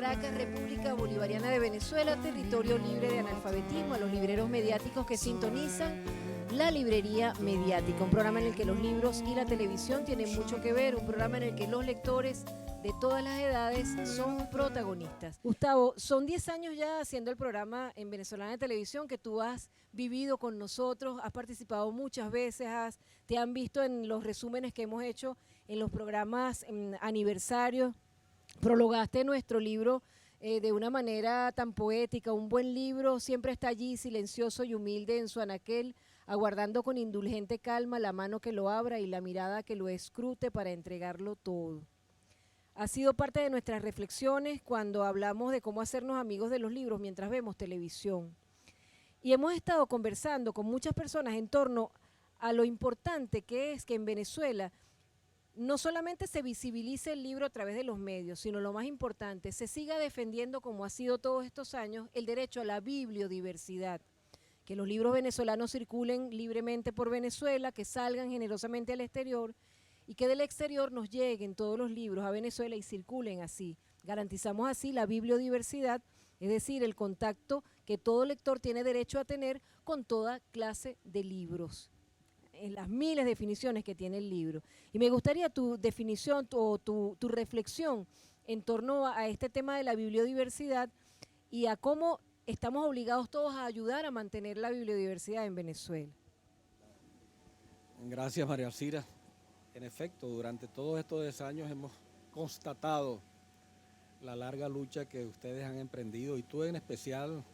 Caracas, República Bolivariana de Venezuela, territorio libre de analfabetismo, a los libreros mediáticos que sintonizan La Librería Mediática, un programa en el que los libros y la televisión tienen mucho que ver, un programa en el que los lectores de todas las edades son protagonistas. Gustavo, son 10 años ya haciendo el programa en Venezolana de Televisión que tú has vivido con nosotros, has participado muchas veces, te han visto en los resúmenes que hemos hecho en los programas aniversarios, prologaste nuestro libro de una manera tan poética, un buen libro siempre está allí silencioso y humilde en su anaquel, aguardando con indulgente calma la mano que lo abra y la mirada que lo escrute para entregarlo todo. Ha sido parte de nuestras reflexiones cuando hablamos de cómo hacernos amigos de los libros mientras vemos televisión. Y hemos estado conversando con muchas personas en torno a lo importante que es que en Venezuela no solamente se visibilice el libro a través de los medios, sino lo más importante, se siga defendiendo, como ha sido todos estos años, el derecho a la bibliodiversidad. Que los libros venezolanos circulen libremente por Venezuela, que salgan generosamente al exterior y que del exterior nos lleguen todos los libros a Venezuela y circulen así. Garantizamos así la bibliodiversidad, es decir, el contacto que todo lector tiene derecho a tener con toda clase de libros, en las miles de definiciones que tiene el libro. Y me gustaría tu definición o tu reflexión en torno a este tema de la bibliodiversidad y a cómo estamos obligados todos a ayudar a mantener la bibliodiversidad en Venezuela. Gracias, María Alcira. En efecto, durante todos estos 10 años hemos constatado la larga lucha que ustedes han emprendido y tú en especial,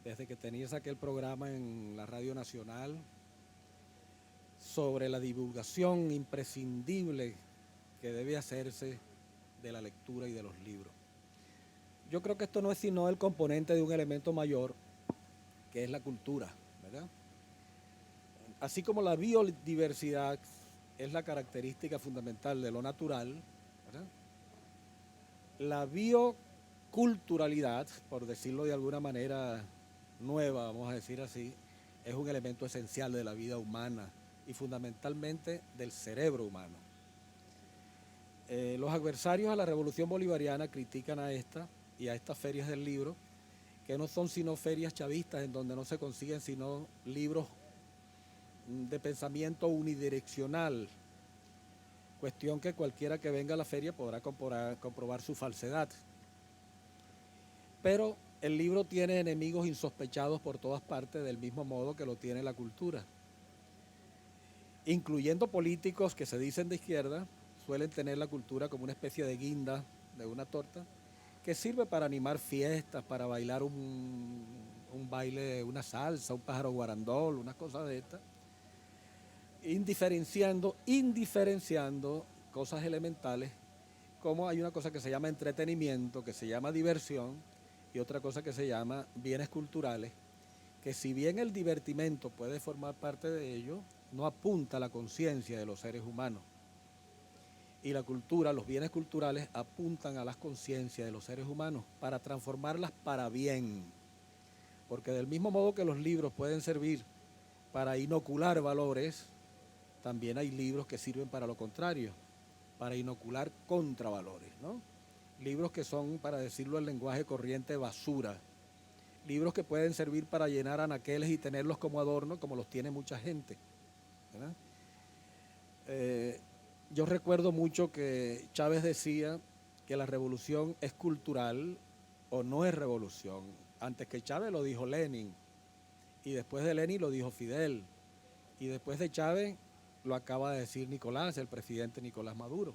desde que tenías aquel programa en la Radio Nacional sobre la divulgación imprescindible que debe hacerse de la lectura y de los libros. Yo creo que esto no es sino el componente de un elemento mayor, que es la cultura, ¿verdad? Así como la biodiversidad es la característica fundamental de lo natural, ¿verdad? La bioculturalidad, por decirlo de alguna manera nueva, vamos a decir así, es un elemento esencial de la vida humana y fundamentalmente del cerebro humano. Los adversarios a la revolución bolivariana critican a esta y a estas ferias del libro, que no son sino ferias chavistas en donde no se consiguen sino libros de pensamiento unidireccional, cuestión que cualquiera que venga a la feria podrá comprobar su falsedad. Pero el libro tiene enemigos insospechados por todas partes, del mismo modo que lo tiene la cultura. Incluyendo políticos que se dicen de izquierda, suelen tener la cultura como una especie de guinda de una torta, que sirve para animar fiestas, para bailar un baile, una salsa, un pájaro guarandol, unas cosas de estas, indiferenciando cosas elementales, como hay una cosa que se llama entretenimiento, que se llama diversión, y otra cosa que se llama bienes culturales, que si bien el divertimento puede formar parte de ello, no apunta a la conciencia de los seres humanos. Y la cultura, los bienes culturales apuntan a las conciencias de los seres humanos para transformarlas para bien. Porque del mismo modo que los libros pueden servir para inocular valores, también hay libros que sirven para lo contrario, para inocular contravalores, ¿no? Libros que son, para decirlo en lenguaje corriente, basura. Libros que pueden servir para llenar anaqueles y tenerlos como adorno, como los tiene mucha gente, ¿verdad? Yo recuerdo mucho que Chávez decía que la revolución es cultural o no es revolución. Antes que Chávez lo dijo Lenin, y después de Lenin lo dijo Fidel, y después de Chávez lo acaba de decir Nicolás, el presidente Nicolás Maduro.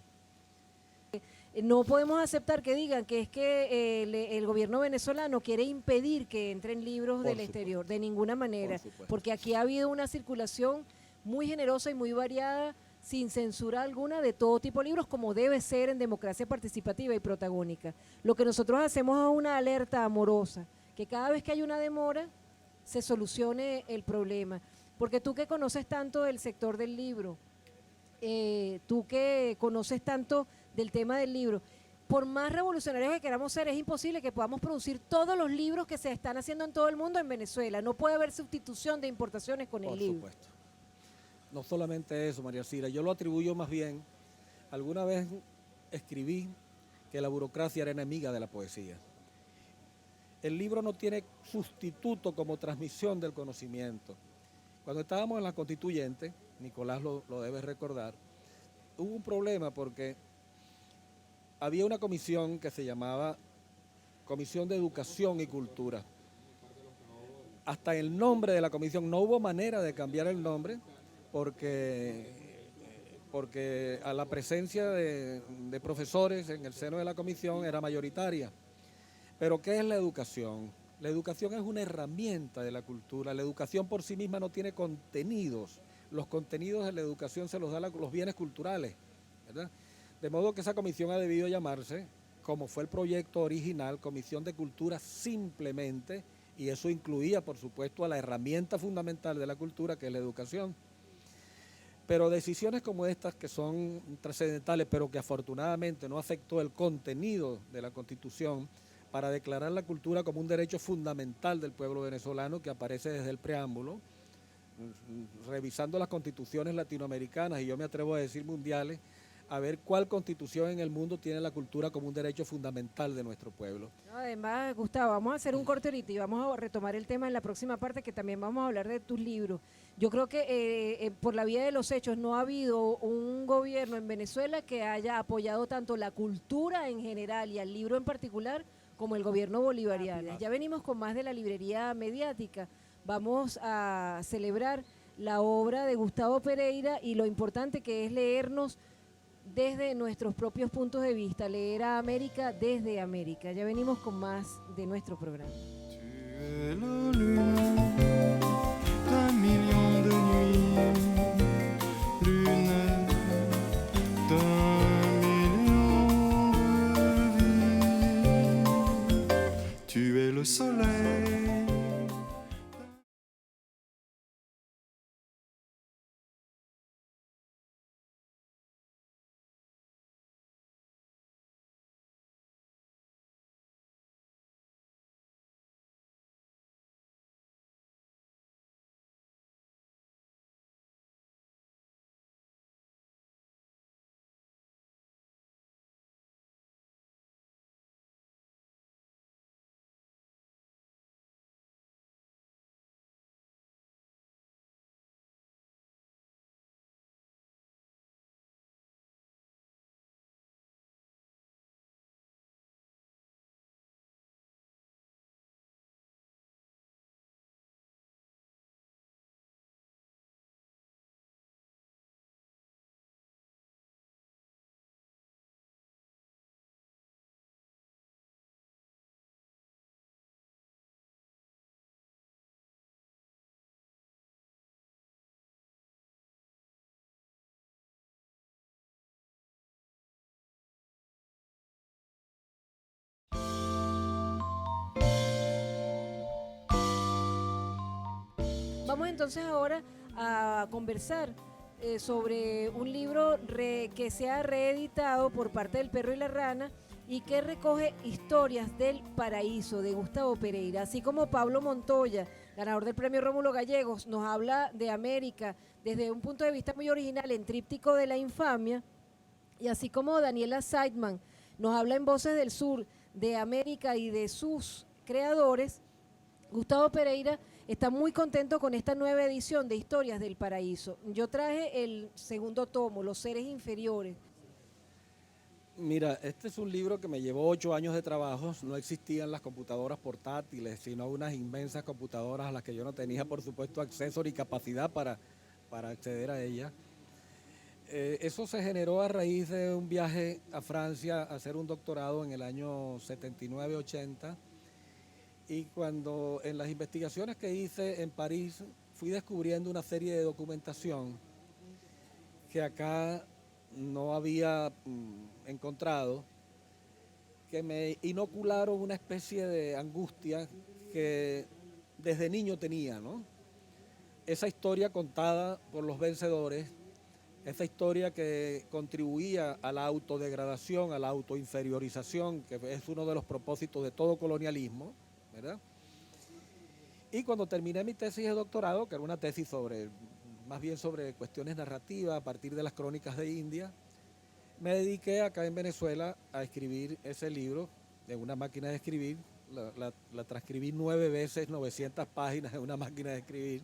No podemos aceptar que digan que es que el gobierno venezolano quiere impedir que entren libros del exterior, de ninguna manera, porque aquí ha habido una circulación muy generosa y muy variada, sin censura alguna, de todo tipo de libros, como debe ser en democracia participativa y protagónica. Lo que nosotros hacemos es una alerta amorosa, que cada vez que hay una demora se solucione el problema. Porque tú que conoces tanto del sector del libro, tú que conoces tanto del tema del libro, por más revolucionarios que queramos ser, es imposible que podamos producir todos los libros que se están haciendo en todo el mundo en Venezuela. No puede haber sustitución de importaciones con el libro. Por supuesto. No solamente eso, María Alcira, yo lo atribuyo más bien, alguna vez escribí que la burocracia era enemiga de la poesía. el libro no tiene sustituto como transmisión del conocimiento. Cuando estábamos en la constituyente, Nicolás lo debe recordar, hubo un problema porque había una comisión que se llamaba Comisión de Educación y Cultura. Hasta el nombre de la comisión no hubo manera de cambiar el nombre porque a la presencia de profesores en el seno de la comisión era mayoritaria. Pero ¿qué es la educación? La educación es una herramienta de la cultura. La educación por sí misma no tiene contenidos. Los contenidos de la educación se los dan los bienes culturales, ¿verdad? De modo que esa comisión ha debido llamarse, como fue el proyecto original, Comisión de Cultura simplemente, y eso incluía, por supuesto, a la herramienta fundamental de la cultura, que es la educación. Pero decisiones como estas, que son trascendentales, pero que afortunadamente no afectó el contenido de la Constitución, para declarar la cultura como un derecho fundamental del pueblo venezolano, que aparece desde el preámbulo, revisando las constituciones latinoamericanas, y yo me atrevo a decir mundiales, a ver cuál constitución en el mundo tiene la cultura como un derecho fundamental de nuestro pueblo. Además, Gustavo, vamos a hacer un corte ahorita y vamos a retomar el tema en la próxima parte, que también vamos a hablar de tus libros. Yo creo que por la vía de los hechos no ha habido un gobierno en Venezuela que haya apoyado tanto la cultura en general y al libro en particular como el gobierno bolivariano. Ya venimos con más de la librería mediática. Vamos a celebrar la obra de Gustavo Pereira y lo importante que es leernos desde nuestros propios puntos de vista, leer a América desde América. Ya venimos con más de nuestro programa. Tu es le soleil. Vamos entonces ahora a conversar sobre un libro que se ha reeditado por parte del Perro y la Rana y que recoge historias del paraíso de Gustavo Pereira, así como Pablo Montoya, ganador del premio Rómulo Gallegos, nos habla de América desde un punto de vista muy original en Tríptico de la Infamia, y así como Daniela Seidman nos habla en Voces del Sur de América y de sus creadores. Gustavo Pereira está muy contento con esta nueva edición de Historias del Paraíso. Yo traje el segundo tomo, Los Seres Inferiores. Mira, este es un libro que me llevó 8 años de trabajo. No existían las computadoras portátiles, sino unas inmensas computadoras a las que yo no tenía, por supuesto, acceso ni capacidad para acceder a ellas. Eso se generó a raíz de un viaje a Francia a hacer un doctorado en el año 79-80. Y cuando en las investigaciones que hice en París fui descubriendo una serie de documentación que acá no había encontrado, que me inocularon una especie de angustia que desde niño tenía, ¿no? Esa historia contada por los vencedores, esa historia que contribuía a la autodegradación, a la autoinferiorización, que es uno de los propósitos de todo colonialismo, ¿verdad? Y cuando terminé mi tesis de doctorado, que era una tesis más bien sobre cuestiones narrativas a partir de las crónicas de India, me dediqué acá en Venezuela a escribir ese libro de una máquina de escribir la transcribí 9 veces, 900 páginas en una máquina de escribir.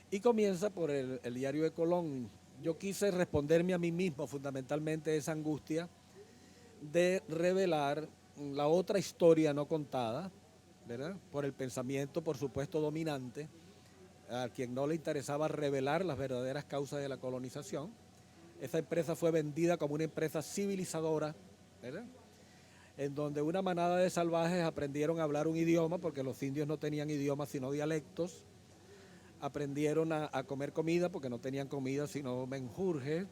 Y comienza por el diario de Colón. Yo quise responderme a mí mismo fundamentalmente esa angustia de revelar la otra historia no contada, ¿verdad? Por el pensamiento, por supuesto, dominante, a quien no le interesaba revelar las verdaderas causas de la colonización. Esa empresa fue vendida como una empresa civilizadora, ¿verdad? En donde una manada de salvajes aprendieron a hablar un idioma, porque los indios no tenían idiomas sino dialectos, aprendieron a comer comida, porque no tenían comida sino menjurje,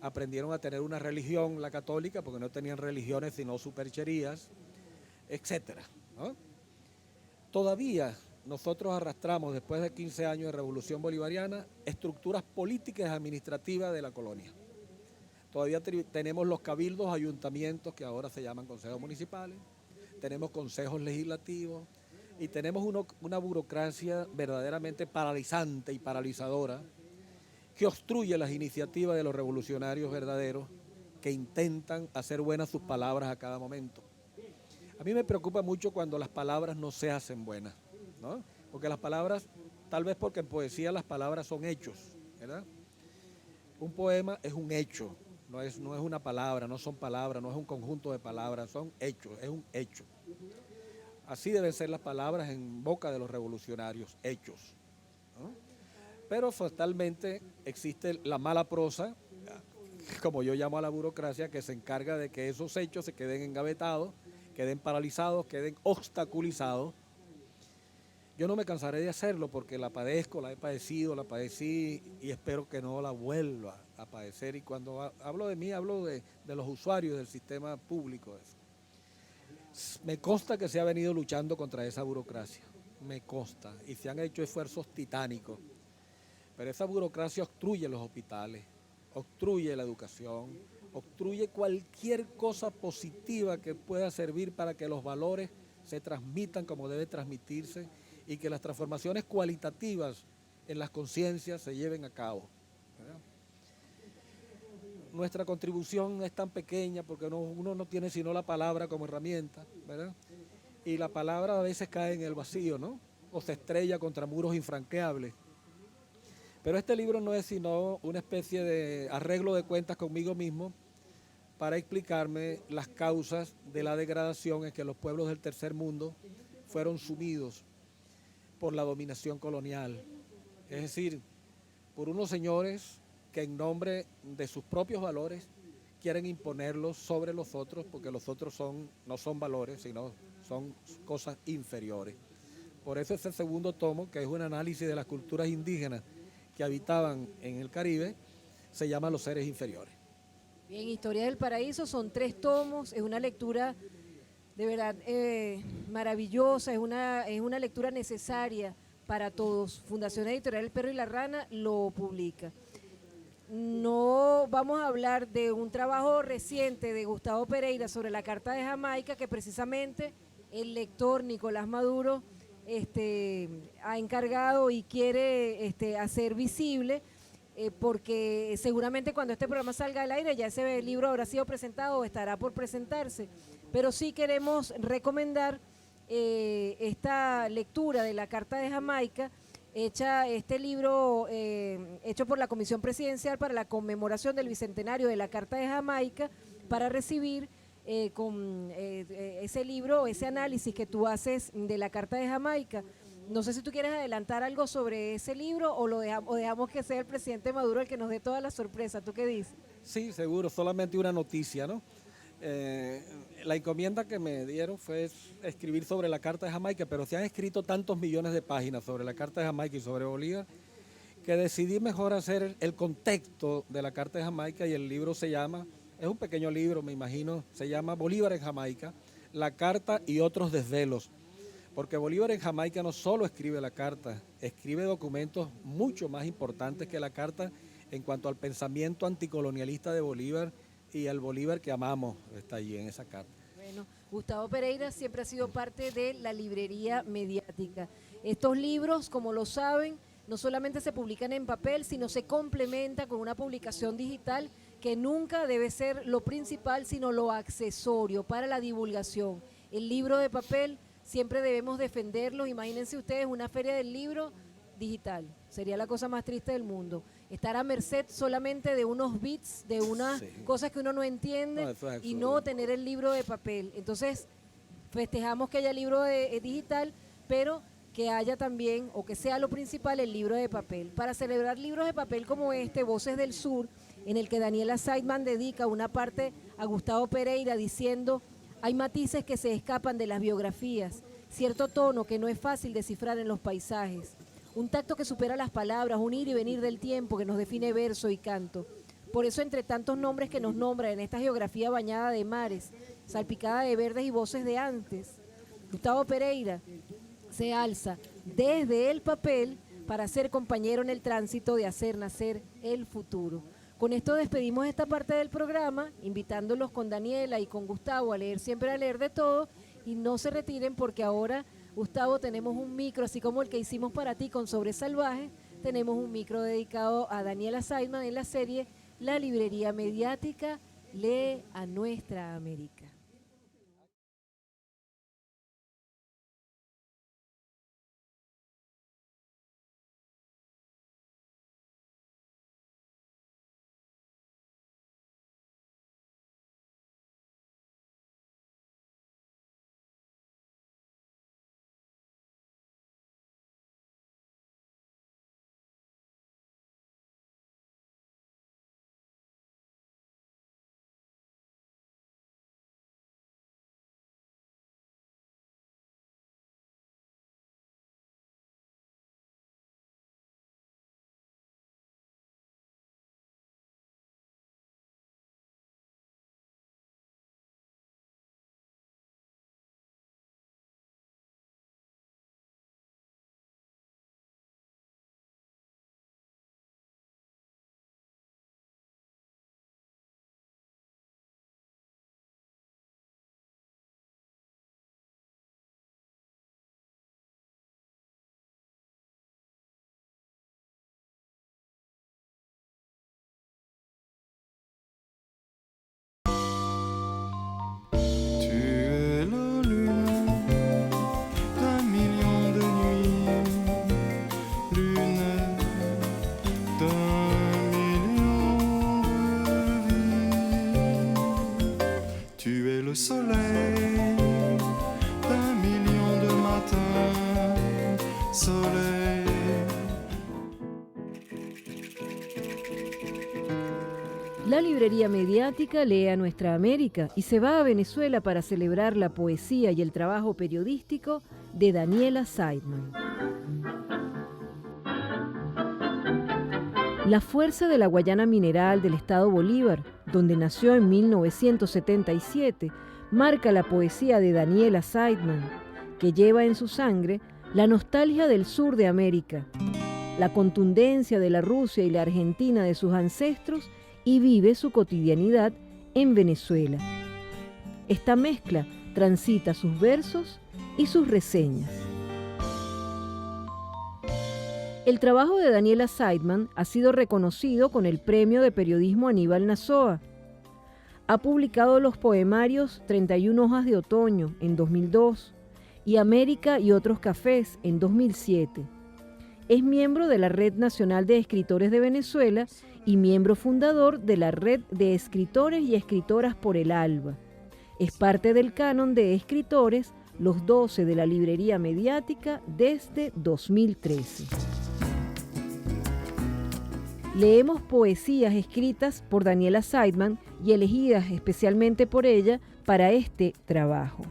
aprendieron a tener una religión, la católica, porque no tenían religiones sino supercherías, etcétera, ¿no? Todavía nosotros arrastramos, después de 15 años de revolución bolivariana, estructuras políticas y administrativas de la colonia. Todavía tenemos los cabildos, ayuntamientos, que ahora se llaman consejos municipales, tenemos consejos legislativos y tenemos una burocracia verdaderamente paralizante y paralizadora que obstruye las iniciativas de los revolucionarios verdaderos que intentan hacer buenas sus palabras a cada momento. A mí me preocupa mucho cuando las palabras no se hacen buenas, ¿no? Porque las palabras, tal vez porque en poesía las palabras son hechos, ¿verdad? Un poema es un hecho, no es una palabra, no son palabras, no es un conjunto de palabras, son hechos, es un hecho. Así deben ser las palabras en boca de los revolucionarios, hechos, ¿no? Pero fatalmente existe la mala prosa, como yo llamo a la burocracia, que se encarga de que esos hechos se queden engavetados, queden paralizados, queden obstaculizados. Yo no me cansaré de hacerlo porque la padezco, la he padecido, la padecí y espero que no la vuelva a padecer. Y cuando hablo de mí, hablo de los usuarios del sistema público. Me consta que se ha venido luchando contra esa burocracia, me consta, y se han hecho esfuerzos titánicos. Pero esa burocracia obstruye los hospitales, obstruye la educación, obstruye cualquier cosa positiva que pueda servir para que los valores se transmitan como debe transmitirse y que las transformaciones cualitativas en las conciencias se lleven a cabo, ¿verdad? Nuestra contribución es tan pequeña porque uno no tiene sino la palabra como herramienta, ¿verdad? Y la palabra a veces cae en el vacío, ¿no? O se estrella contra muros infranqueables. Pero este libro no es sino una especie de arreglo de cuentas conmigo mismo para explicarme las causas de la degradación en que los pueblos del tercer mundo fueron sumidos por la dominación colonial. Es decir, por unos señores que en nombre de sus propios valores quieren imponerlos sobre los otros, porque los otros no son valores, sino son cosas inferiores. Por eso ese segundo tomo, que es un análisis de las culturas indígenas que habitaban en el Caribe, se llama Los Seres Inferiores. Bien, Historia del Paraíso, son 3 tomos, es una lectura de verdad maravillosa, es una lectura necesaria para todos. Fundación Editorial El Perro y la Rana lo publica. No vamos a hablar de un trabajo reciente de Gustavo Pereira sobre la Carta de Jamaica, que precisamente el lector Nicolás Maduro ha encargado y quiere hacer visible, porque seguramente cuando este programa salga al aire ya ese libro habrá sido presentado o estará por presentarse, pero sí queremos recomendar esta lectura de la Carta de Jamaica, este libro hecho por la Comisión Presidencial para la conmemoración del Bicentenario de la Carta de Jamaica, para recibir con ese libro, ese análisis que tú haces de la Carta de Jamaica. No sé si tú quieres adelantar algo sobre ese libro o dejamos que sea el presidente Maduro el que nos dé toda la sorpresa. ¿Tú qué dices? Sí, seguro, solamente una noticia, ¿no? La encomienda que me dieron fue escribir sobre la Carta de Jamaica, pero se han escrito tantos millones de páginas sobre la Carta de Jamaica y sobre Bolívar que decidí mejor hacer el contexto de la Carta de Jamaica, y el libro se llama, es un pequeño libro, me imagino, se llama Bolívar en Jamaica, la Carta y otros desvelos. Porque Bolívar en Jamaica no solo escribe la carta, escribe documentos mucho más importantes que la carta en cuanto al pensamiento anticolonialista de Bolívar, y el Bolívar que amamos está allí en esa carta. Bueno, Gustavo Pereira siempre ha sido parte de la librería mediática. Estos libros, como lo saben, no solamente se publican en papel, sino se complementa con una publicación digital que nunca debe ser lo principal, sino lo accesorio para la divulgación. El libro de papel siempre debemos defenderlos. Imagínense ustedes una feria del libro digital, sería la cosa más triste del mundo. Estar a merced solamente de unos bits, de unas cosas que uno no entiende, y no tener el libro de papel. Entonces, festejamos que haya libro digital, pero que haya también, o que sea lo principal, el libro de papel. Para celebrar libros de papel como este, Voces del Sur, en el que Daniela Seidman dedica una parte a Gustavo Pereira diciendo: hay matices que se escapan de las biografías, cierto tono que no es fácil descifrar en los paisajes, un tacto que supera las palabras, un ir y venir del tiempo que nos define verso y canto. Por eso, entre tantos nombres que nos nombran en esta geografía bañada de mares, salpicada de verdes y voces de antes, Gustavo Pereira se alza desde el papel para ser compañero en el tránsito de hacer nacer el futuro. Con esto despedimos esta parte del programa, invitándolos con Daniela y con Gustavo a leer siempre, a leer de todo, y no se retiren porque ahora, Gustavo, tenemos un micro, así como el que hicimos para ti con Sobre Salvaje, tenemos un micro dedicado a Daniela Seidman en la serie La Librería Mediática, lee a nuestra América. Le soleil d'un million de matins, soleil. La Librería Mediática lee a nuestra América y se va a Venezuela para celebrar la poesía y el trabajo periodístico de Daniela Seidman. La fuerza de la Guayana Mineral del Estado Bolívar, donde nació en 1977, marca la poesía de Daniela Seidman, que lleva en su sangre la nostalgia del sur de América, la contundencia de la Rusia y la Argentina de sus ancestros, y vive su cotidianidad en Venezuela. Esta mezcla transita sus versos y sus reseñas. El trabajo de Daniela Seidman ha sido reconocido con el Premio de Periodismo Aníbal Nazoa. Ha publicado los poemarios 31 hojas de otoño en 2002 y América y otros cafés en 2007. Es miembro de la Red Nacional de Escritores de Venezuela y miembro fundador de la Red de Escritores y Escritoras por el Alba. Es parte del canon de escritores Los 12 de la Librería Mediática desde 2013. Leemos poesías escritas por Daniela Seidman y elegidas especialmente por ella para este trabajo.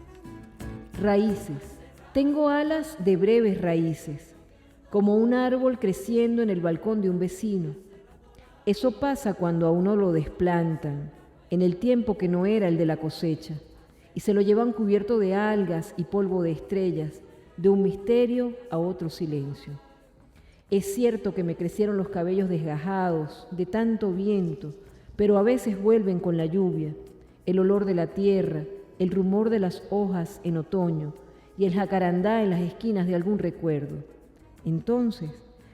Raíces. Tengo alas de breves raíces, como un árbol creciendo en el balcón de un vecino. Eso pasa cuando a uno lo desplantan, en el tiempo que no era el de la cosecha, y se lo llevan cubierto de algas y polvo de estrellas, de un misterio a otro silencio. Es cierto que me crecieron los cabellos desgajados de tanto viento, pero a veces vuelven con la lluvia, el olor de la tierra, el rumor de las hojas en otoño y el jacarandá en las esquinas de algún recuerdo. Entonces,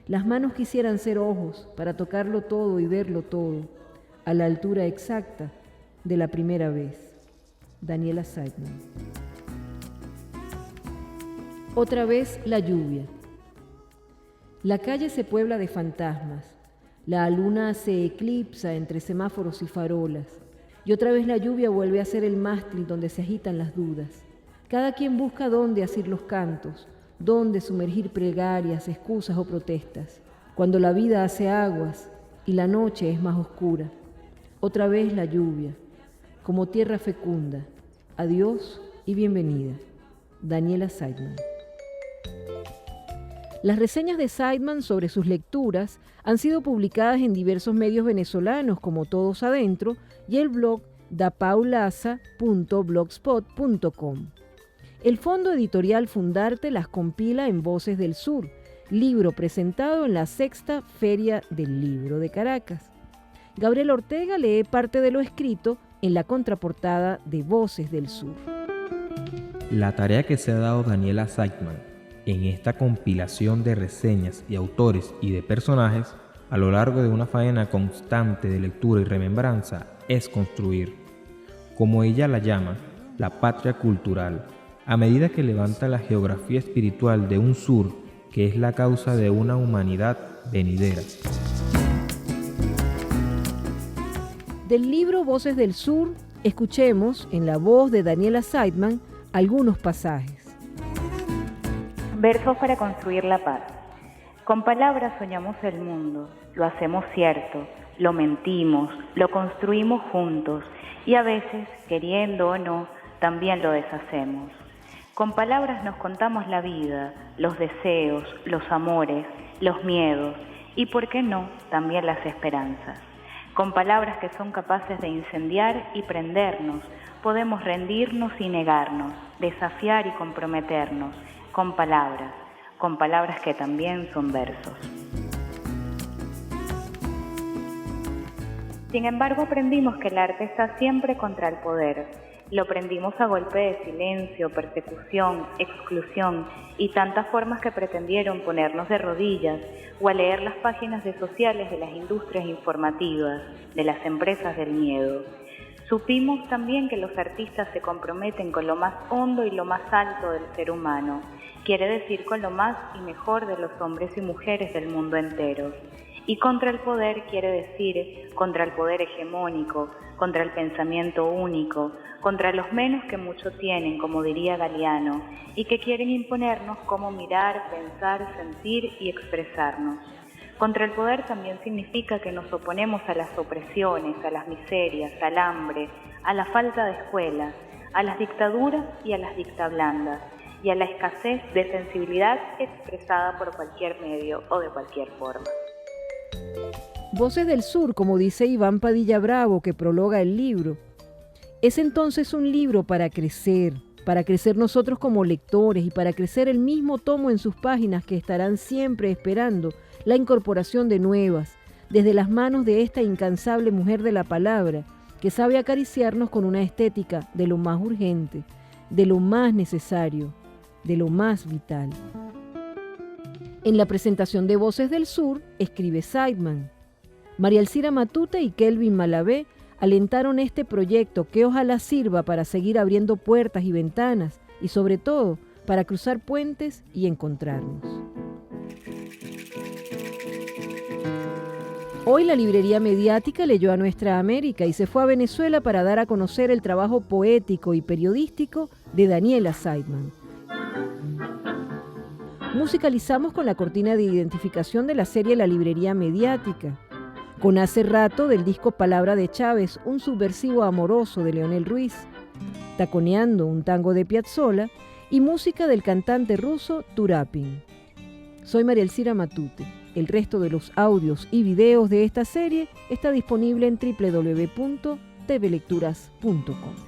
las manos quisieran ser ojos para tocarlo todo y verlo todo, a la altura exacta de la primera vez. Daniela Seidman. Otra vez la lluvia. La calle se puebla de fantasmas. La luna se eclipsa entre semáforos y farolas. Y otra vez la lluvia vuelve a ser el mástil donde se agitan las dudas. Cada quien busca dónde asir los cantos, dónde sumergir plegarias, excusas o protestas. Cuando la vida hace aguas y la noche es más oscura. Otra vez la lluvia, como tierra fecunda. Adiós y bienvenida. Daniela Seidman. Las reseñas de Seidman sobre sus lecturas han sido publicadas en diversos medios venezolanos como Todos Adentro y el blog dapaulaza.blogspot.com. El Fondo Editorial Fundarte las compila en Voces del Sur, libro presentado en la 6ª Feria del Libro de Caracas. Gabriel Ortega lee parte de lo escrito en la contraportada de Voces del Sur. La tarea que se ha dado Daniela Seidman en esta compilación de reseñas y autores y de personajes a lo largo de una faena constante de lectura y remembranza es construir, como ella la llama, la patria cultural, a medida que levanta la geografía espiritual de un sur que es la causa de una humanidad venidera. Del libro Voces del Sur, escuchemos en la voz de Daniela Seidman algunos pasajes. Versos para construir la paz. Con palabras soñamos el mundo, lo hacemos cierto, lo mentimos, lo construimos juntos y a veces, queriendo o no, también lo deshacemos. Con palabras nos contamos la vida, los deseos, los amores, los miedos y, por qué no, también las esperanzas. Con palabras que son capaces de incendiar y prendernos, podemos rendirnos y negarnos, desafiar y comprometernos, con palabras que también son versos. Sin embargo, aprendimos que el arte está siempre contra el poder. Lo aprendimos a golpe de silencio, persecución, exclusión y tantas formas que pretendieron ponernos de rodillas o a leer las páginas de sociales de las industrias informativas, de las empresas del miedo. Supimos también que los artistas se comprometen con lo más hondo y lo más alto del ser humano, quiere decir con lo más y mejor de los hombres y mujeres del mundo entero. Y contra el poder quiere decir contra el poder hegemónico, contra el pensamiento único, contra los menos que mucho tienen, como diría Galeano, y que quieren imponernos cómo mirar, pensar, sentir y expresarnos. Contra el poder también significa que nos oponemos a las opresiones, a las miserias, al hambre, a la falta de escuelas, a las dictaduras y a las dictablandas, y a la escasez de sensibilidad expresada por cualquier medio o de cualquier forma. Voces del Sur, como dice Iván Padilla Bravo, que prologa el libro, es entonces un libro para crecer nosotros como lectores y para crecer el mismo tomo en sus páginas que estarán siempre esperando la incorporación de nuevas, desde las manos de esta incansable mujer de la palabra, que sabe acariciarnos con una estética de lo más urgente, de lo más necesario, de lo más vital. En la presentación de Voces del Sur, escribe Seidman. María Elcira Matute y Kelvin Malavé alentaron este proyecto que ojalá sirva para seguir abriendo puertas y ventanas y sobre todo para cruzar puentes y encontrarnos. Hoy la librería mediática leyó a Nuestra América y se fue a Venezuela para dar a conocer el trabajo poético y periodístico de Daniela Seidman. Musicalizamos con la cortina de identificación de la serie La Librería Mediática, con Hace Rato del disco Palabra de Chávez, un subversivo amoroso de Leonel Ruiz, Taconeando, un tango de Piazzolla, y música del cantante ruso Turapin. Soy María Elcira Matute. El resto de los audios y videos de esta serie está disponible en www.tvlecturas.com.